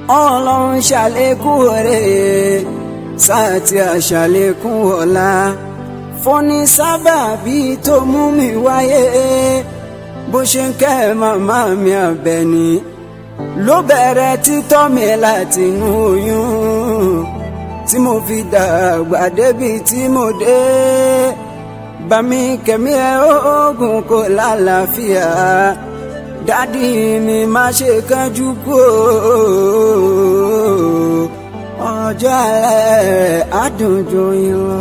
Ọlọ́run ṣàlékún oore sáàtì àṣàlékún ọlá fúnni sábàbí tó mú mi wáyé bó ṣe ń kẹ́ màmá mi Àbẹ̀ní ló bẹ̀rẹ̀ títọ́ mi láti inú oyún tí mo fi dàgbà débi tí mo dé bá mi kẹ́mi ẹ̀ oògùn kò lálàáfíà dádì mi má ṣe kánjú kú ọjọ́ alẹ́ àdùnjọ yín lọ.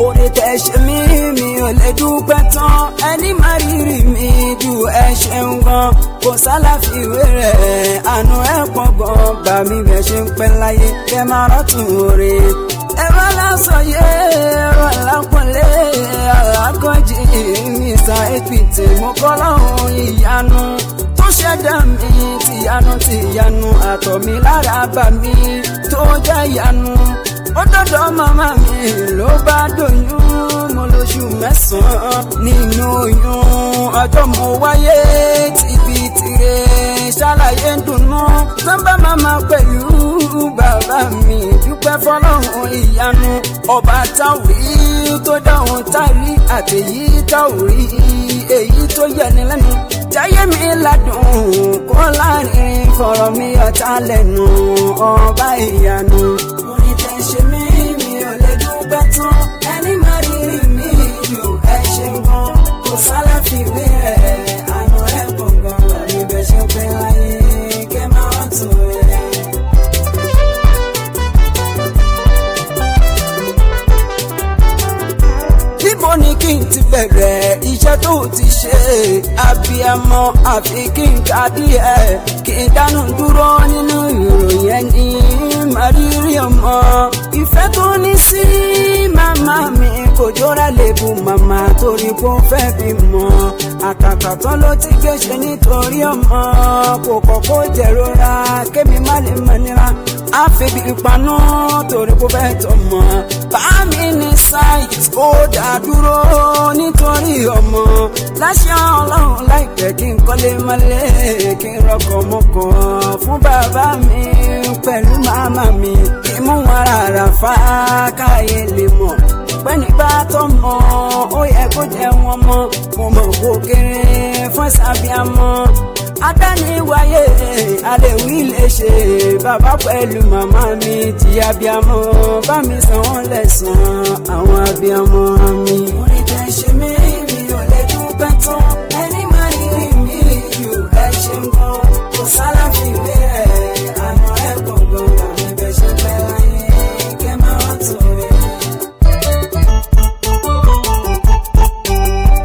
oore tẹ́ ṣe mí mi ò lè dúpẹ́ tán ẹni má rírì mi ju ẹ ṣeun gan kò sálàfiwé rẹ̀ àánú ẹ̀ pọ̀ gan bá mi bẹ̀ ṣe ń pẹ́ láyé kẹ́ máa rọ́tún oore ẹ̀rọ lásọyé ẹ̀rọ lápọ̀lé alákọ̀jì Mr. APT mo kọ́ lọ́hùn ìyanu tó ṣẹ̀dá mi tìyanu àtọ̀ mi lára bà mí tó jẹ́ ìyanu ó dọ́dọ̀ màmá mi ló bá dòyún mo lóṣù mẹ́sàn-án nínú oyún ọjọ́ mo wáyé tìbí tìrẹ ṣàlàyé dùnú nọ́mbà màmá pẹ̀lú bàbá mi dúpẹ́ fọlọ́run ìyanu ọba táwí tó dáhùn tárí àtẹ̀yí táwí èyí tó yẹni lẹ́nu jáyé mi ládùn kó láàrin fọ̀rọ̀ mi ọ̀tá lẹ́nu ọba ìyanu orin tẹ́ ṣe mí mi ò lè dúpẹ́ tán ẹni má rírì mi ju ẹ ṣe gan kò sálàfiwé rẹ̀ àná ẹ̀ pọ̀ gan ibẹ̀ ṣe pẹ́ láyé kẹ́ máa tún rẹ̀. níbo ni kí n ti bẹ̀rẹ̀ iṣẹ́ tó ti ṣe abiyamọ àfi kí n ka díẹ̀ kí n dánú dúró nínú ìròyìn ẹni màrírí ọmọ ìfẹ́ tó ní sí màmá mi kò jọra lébù màmá torí kó fẹ́ bímọ àkàkà tán ló ti gbéṣẹ́ nítorí ọmọ kò kọ́kọ́ jẹ̀rora kémi má lè mọ̀ nira àfẹ́bí ìpaná torí kó fẹ́ tọmọ bá mi ní sáìtì kó dá dúró nítorí ọmọ láṣẹ Ọlọ́run láìpẹ́ kí n kọ́lé mọ́lé kí n rọkọ̀ mọ́kọ̀ fún bàbá mi pẹ̀lú màmá mi kí n mú wọn rárá fà káyé lè mọ̀ pẹ́ nígbà tó mọ̀ ó yẹ kó jẹ́ wọn mọ́ mo mọ̀ kó kéré fún sábíàmọ́ adániwáyé àlèwí lè ṣe bàbá pẹ̀lú màmá mi tí abiyamọ bá mi san wọ́n lẹ́san àwọn abiyamọ mi. orin tẹ́ ṣe mí mi ò lè dúpẹ́ tán ẹni má rírì mi ju ẹ ṣe ń gan kò sálàfiwé rẹ̀ àná ẹ̀ gbọ̀ngàn àmì bẹ̀ ṣe pẹ́ láyé kẹ́ máa tún rẹ̀.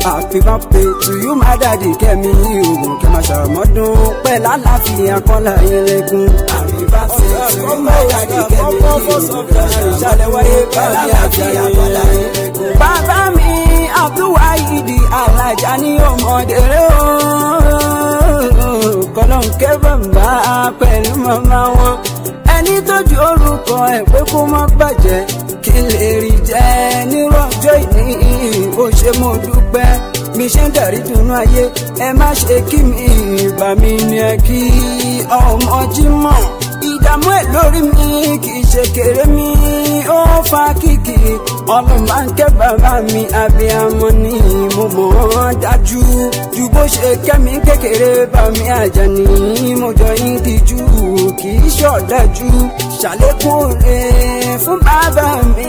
Happy birthday to you my daddy kẹ́mi oògùn kẹ́ máa ṣàmọ́dún pẹ̀lú àlàáfíà kọ́lá iregun. Happy birthday to you my daddy kẹ́mi oògùn kẹ́ máa ṣàlẹ̀ wáyé pẹ̀lú àlàáfíà kọ́lá iregun. bàbá mi Abdulwahidi Alájà ní ọmọdé rẹ̀ ooo kọ́lọ́n kẹ́ bàbá pẹ̀lú màmá wọn ẹni tójú orúkọ ẹ̀ pé kó má bàjẹ́ kí lè rí jẹ́ nírọ̀jọ́ ìní ó ṣe mo dúpẹ́ mi ṣe ń darí dùnú ayé ẹ má ṣe kí mi bá mi ní ẹ kí ọmọ Jímọ̀ ìdààmú ẹ lórí mi kì í ṣe kéré mi ó fa kìkì ọlọ́mọ ń kẹ́ bàbá mi abiyamọ ni mo mọ̀ ọ́n dájú ju bó ṣe kẹ́mi kékeré bá mi Àjàní mo jọ yín díjú kì í ṣọ̀dájú ṣàlékún oore fún bàbá mi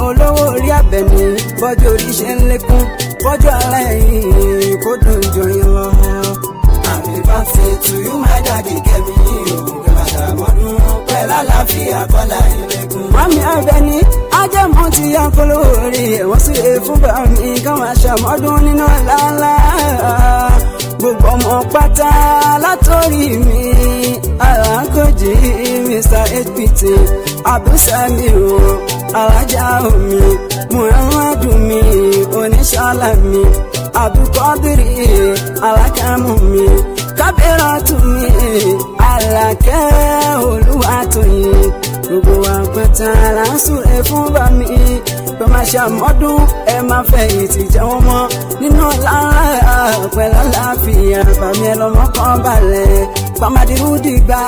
olówó orí Àbẹ̀ní bọ́jọ́ orí ṣe ń lékún bọ́jọ́ aláìní kó dùn jọyìn lọ. Happy birthday to you my daddy kẹ́mi oògùn kẹ́ máa ṣàmọ́dún pẹ̀lú àlàáfíà kọ́lá iregun. mami Àbẹ̀ní ajẹ́mọ́ ti yá polówó orí ẹ̀wọ̀n sí fún bàbá mi ká máa ṣàmọ́dún nínú ọ̀làlá gbogbo ọmọ pátá látòrí mi alákòjì Mr. APT Abdulsamiu alájà omi Muhammadu mi oníṣàlá mi Abdulkadiri alákàmù mi Kábíràtù mi Alákẹ́ Olúwatóyìn gbogbo àpẹta là ń súre fún bá mi pé má ṣàmọ́dún ẹ máa fẹ̀yìntì jẹun mọ́ nínú ọ̀làǹlà pẹ̀lú àlàáfíà bàmí ẹ lọ́mọ kan balẹ̀ pàmàdìrú dìgbà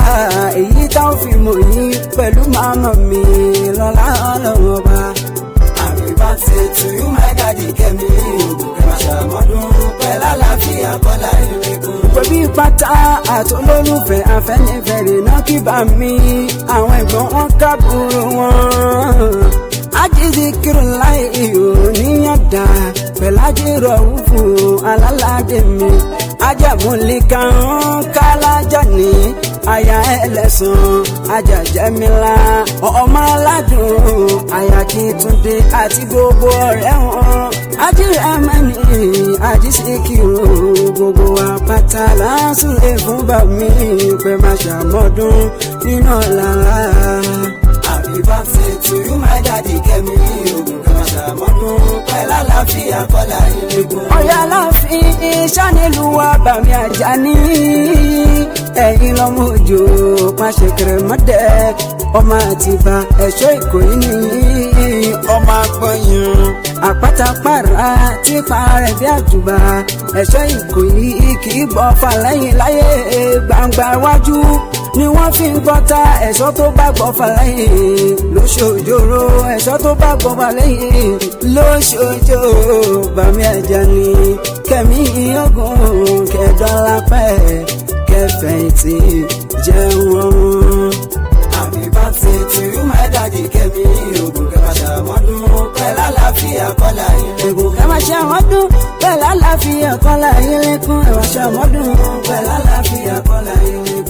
èyí táwọn fi mọ̀ yín pẹ̀lú màmá mi lọ́lá ọlọ́run ọba. Happy birthday to you my daddy Kẹ́mi ògùnkẹ́ máa ṣàmọ́dún pẹ̀lú àlàáfíà kọ́lá ìrẹ́kùn. Pẹ̀lú pátá àtolólùfẹ́ afẹ́nifẹ́re náà kí bá mi àwọn ẹ̀gbọ́n wọn kábùrù wọn. Ajízikiru láì òníyànda pẹ̀lájírọ̀ wúfù alálàdé mi. Ajámúlíkà ń kálájà ní aya ẹlẹ́sàn Ajájẹ́mílá ọmọ aládùn aya Kìtúndé àti gbogbo ọ̀rẹ́ wọn. Ajírámẹ́ni Ajísíkírù gbogbo àpáta lásùlẹ̀ fún bàmí pé máa ṣàmọ́dún nínú ọ̀làlá. Happy birthday to you my daddy Kẹ́mi ògùnkẹ́ máa ṣàmọ́dún pẹ̀lú àlàáfíà kọ́lá ìrẹ́kùn. Ọ̀yá láàfin ìṣánilúwà bàmí Àjàní ẹ̀yin lọ́mọ òjò pàṣẹ kẹrẹmọdé ọmọ Àtìbà ẹ̀ṣọ́ Ìkòyí nìyí ọmọ agbọ̀yàn àpátápàrà tí parẹ́ bí àjùbà ẹ̀ṣọ́ Ìkòyí kì í gbọ́ fàlẹ́yìn láyé gbangba wájú ni wọ́n fi ń gbọ́ta ẹ̀ṣọ́ tó bá gbọ́ fàlẹ́yìn lóṣòjòrò ẹ̀ṣọ́ tó bá gbọ́ fàlẹ́yìn lóṣòjò bàmí Àjàní Kẹ́mi ogun kẹdọ́lápẹ́ kẹfẹ̀yìntì jẹun ọmọ. Happy birthday to you my daddy Kẹ́mi ògùnkẹ́ máa ṣàmọ́dún pẹ̀lú àlàáfíà kọ́lá ìrẹ́kùn. Ògùnkẹ́ máa ṣàmọ́dún pẹ̀lú àlàáfíà kọ́lá ìrẹ́kùn. Ẹ máa ṣàmọ́dún pẹ̀lú àlàáfíà kọ́lá ìrẹ́kùn.